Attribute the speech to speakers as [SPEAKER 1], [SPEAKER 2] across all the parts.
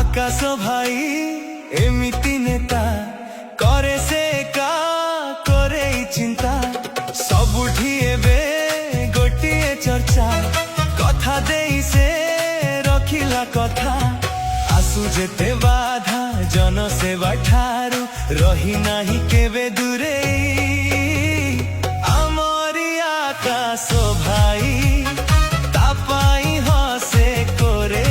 [SPEAKER 1] आकाश भाई एमिति नेता करे से का करे चिंता सबुठी एबे गोटिए चर्चा कथा देई से रखिला कथा आसु जेते बाधा जन सेवा ठारू रही नाही केबे दूरे आमरी आकाश भाई तापाई हसे करे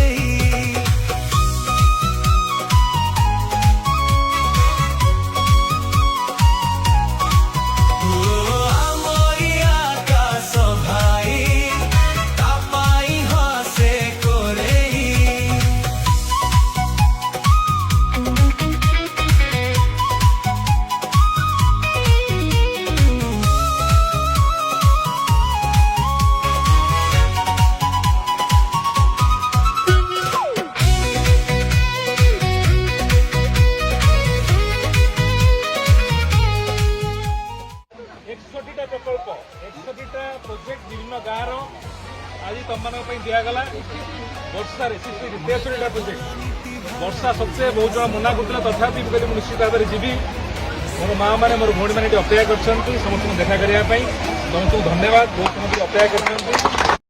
[SPEAKER 2] प्रकल्प 61टा प्रोजेक्ट विभिन्न गाँव आज तुम दिगला वर्षा 63टा प्रोजेक्ट वर्षा सत्वे बहुत जन मना कर तथापि निश्चित भाव में जी मोर माँ मैंने मोर भौणी मैंने अपेक्षा कर समस्त देखा करने समस्त धन्यवाद बहुत समय अपेक्षा कर